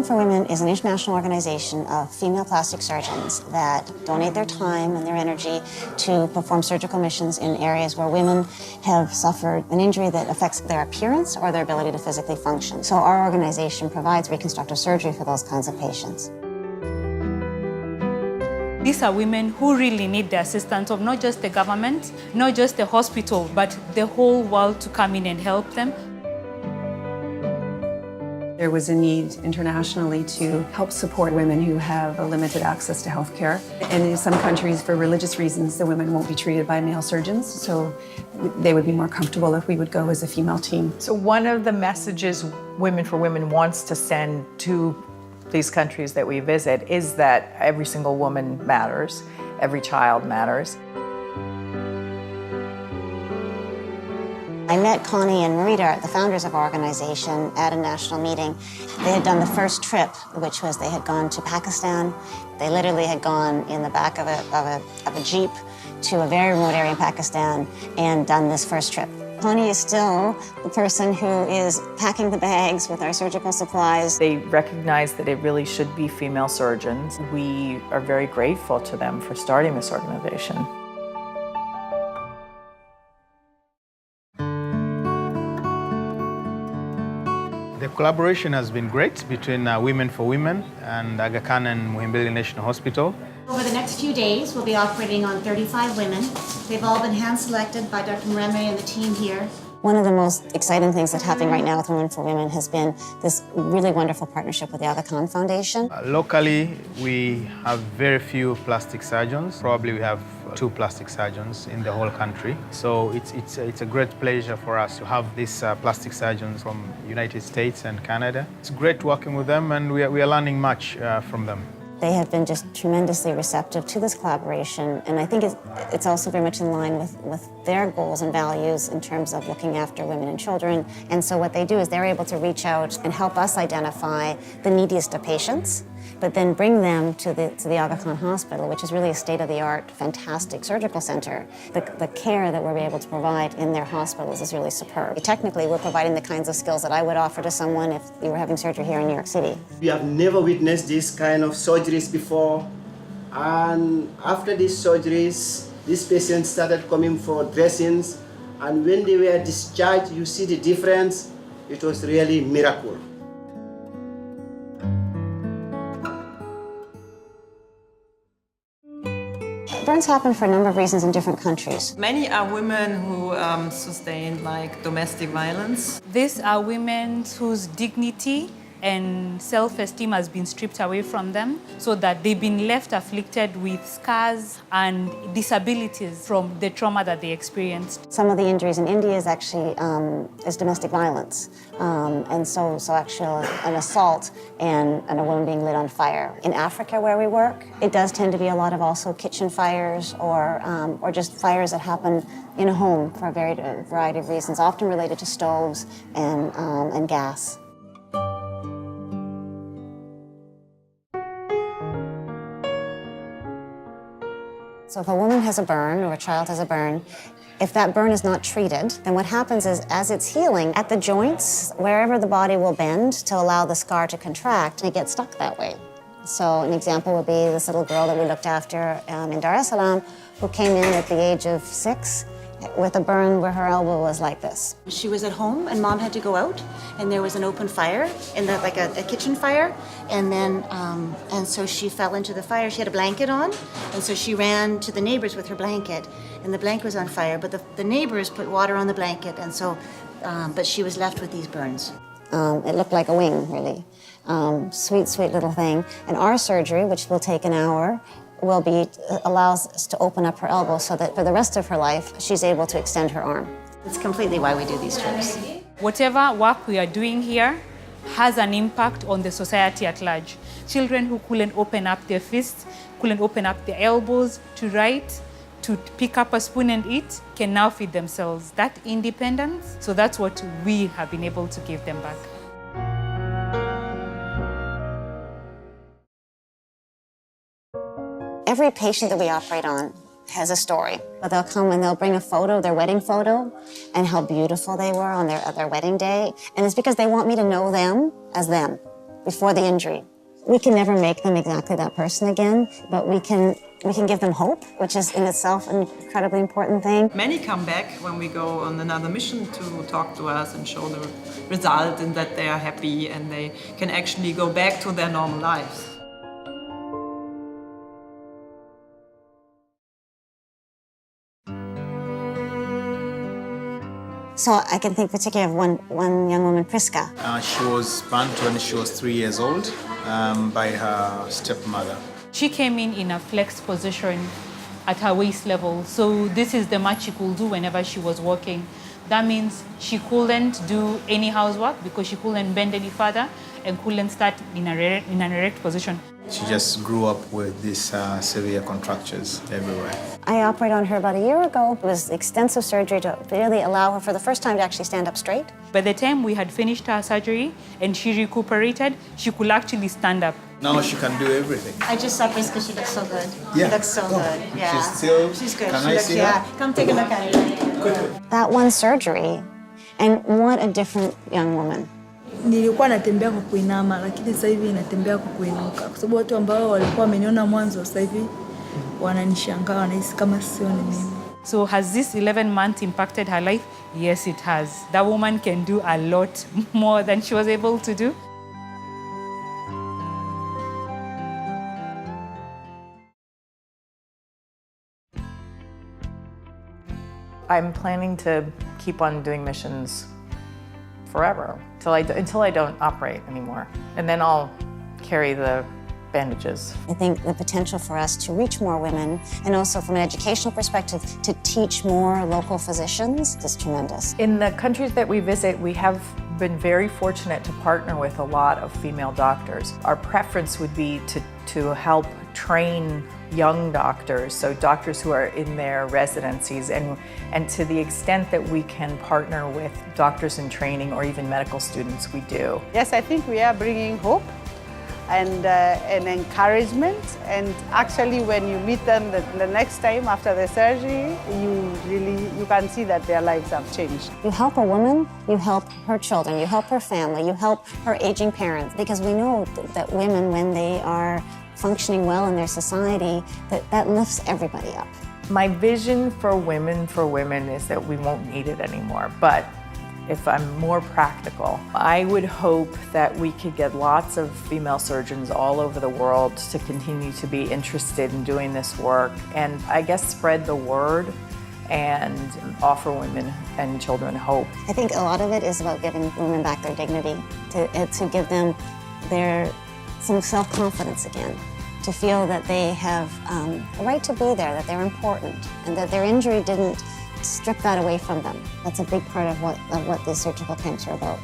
Women for Women is an international organization of female plastic surgeons that donate their time and their energy to perform surgical missions in areas where women have suffered an injury that affects their appearance or their ability to physically function. So our organization provides reconstructive surgery for those kinds of patients. These are women who really need the assistance of not just the government, not just the hospital, but the whole world to come in and help them. There was a need internationally to help support women who have a limited access to health care. And in some countries, for religious reasons, the women won't be treated by male surgeons, so they would be more comfortable if we would go as a female team. So one of the messages Women for Women wants to send to these countries that we visit is that every single woman matters, every child matters. I met Connie and Marita, the founders of our organization, at a national meeting. They had done the first trip, which was they had gone to Pakistan. They literally had gone in the back of a Jeep to a very remote area in Pakistan and done this first trip. Connie is still the person who is packing the bags with our surgical supplies. They recognize that it really should be female surgeons. We are very grateful to them for starting this organization. The collaboration has been great between Women for Women and Aga Khan and Muhimbili National Hospital. Over the next few days, we'll be operating on 35 women. They've all been hand-selected by Dr. Mreme and the team here. One of the most exciting things that's happening right now with Women for Women has been this really wonderful partnership with the Aga Khan Foundation. Locally, we have very few plastic surgeons. Probably we have 2 plastic surgeons in the whole country. So it's a great pleasure for us to have these plastic surgeons from United States and Canada. It's great working with them, and we are learning much from them. They have been just tremendously receptive to this collaboration, and I think it's also very much in line with their goals and values in terms of looking after women and children. And so what they do is they're able to reach out and help us identify the neediest of patients, but then bring them to the Aga Khan Hospital, which is really a state-of-the-art, fantastic surgical center. The care that we're able to provide in their hospitals is really superb. Technically, we're providing the kinds of skills that I would offer to someone if you were having surgery here in New York City. We have never witnessed this kind of surgeries before, and after these surgeries, these patients started coming for dressings, and when they were discharged, you see the difference. It was really a miracle. Burns happen for a number of reasons in different countries. Many are women who sustain domestic violence. These are women whose dignity and self-esteem has been stripped away from them, so that they've been left afflicted with scars and disabilities from the trauma that they experienced. Some of the injuries in India is actually is domestic violence, and so actually an assault and a woman being lit on fire. In Africa, where we work, it does tend to be a lot of also kitchen fires or just fires that happen in a home for a variety of reasons, often related to stoves and gas. So if a woman has a burn or a child has a burn, if that burn is not treated, then what happens is as it's healing, at the joints, wherever the body will bend to allow the scar to contract, it gets stuck that way. So an example would be this little girl that we looked after in Dar es Salaam who came in at the age of 6 with a burn where her elbow was like this. She was at home and Mom had to go out, and there was an open fire, like a kitchen fire, and then and so she fell into the fire. She had a blanket on, and so she ran to the neighbors with her blanket, and the blanket was on fire, but the neighbors put water on the blanket, and so but she was left with these burns. It looked like a wing, really. Sweet, sweet little thing. And our surgery, which will take an hour, allows us to open up her elbow so that for the rest of her life, she's able to extend her arm. It's completely why we do these trips. Whatever work we are doing here has an impact on the society at large. Children who couldn't open up their fists, couldn't open up their elbows to write, to pick up a spoon and eat, can now feed themselves. That independence, so that's what we have been able to give them back. Every patient that we operate on has a story. But they'll come and they'll bring a photo, their wedding photo, and how beautiful they were on their wedding day. And it's because they want me to know them as them. before the injury. We can never make them exactly that person again, but we can give them hope, which is in itself an incredibly important thing. Many come back when we go on another mission to talk to us and show the result and that they are happy and they can actually go back to their normal lives. So I can think particularly of one young woman, Priska. She was burnt when she was 3 years old by her stepmother. She came in a flexed position at her waist level. So this is the much she could do whenever she was walking. That means she couldn't do any housework because she couldn't bend any further and couldn't start in an erect position. She just grew up with these severe contractures everywhere. I operated on her about a year ago. It was extensive surgery to really allow her for the first time to actually stand up straight. By the time we had finished her surgery and she recuperated, she could actually stand up. Now she can do everything. I just saw Priska, she looks so good. Yeah. She looks so good, yeah. She's good. Can She I looks, see yeah. her? Come take a look at it. That one surgery, and what a different young woman. Nilikuwa natembea kwa kuinama, lakini sasa hivi natembea kwa kuinuka, kwa sababu watu ambao walikuwa wameniona mwanzo sasa hivi wananishangaa, wanahisi kama sio ni mimi. So has this 11 months impacted her life? Yes, it has. That woman can do a lot more than she was able to do. I'm planning to keep on doing missions forever until I don't operate anymore. And then I'll carry the bandages. I think the potential for us to reach more women and also from an educational perspective to teach more local physicians is tremendous. In the countries that we visit, we have been very fortunate to partner with a lot of female doctors. Our preference would be to help train young doctors, so doctors who are in their residencies, and to the extent that we can partner with doctors in training or even medical students, we do. Yes, I think we are bringing hope and encouragement, and actually when you meet them the next time after the surgery, you can see that their lives have changed. You help a woman, you help her children, you help her family, you help her aging parents, because we know that women, when they are functioning well in their society, that lifts everybody up. My vision for women is that we won't need it anymore, but if I'm more practical, I would hope that we could get lots of female surgeons all over the world to continue to be interested in doing this work, and I guess spread the word and offer women and children hope. I think a lot of it is about giving women back their dignity, to give them some self-confidence again, to feel that they have a right to be there, that they're important, and that their injury didn't strip that away from them. That's a big part of what these surgical camps are about.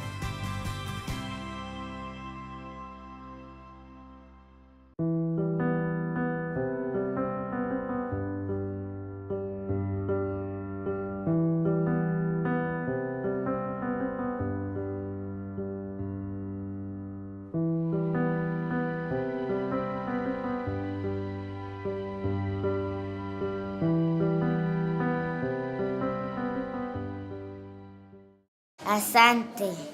Asante.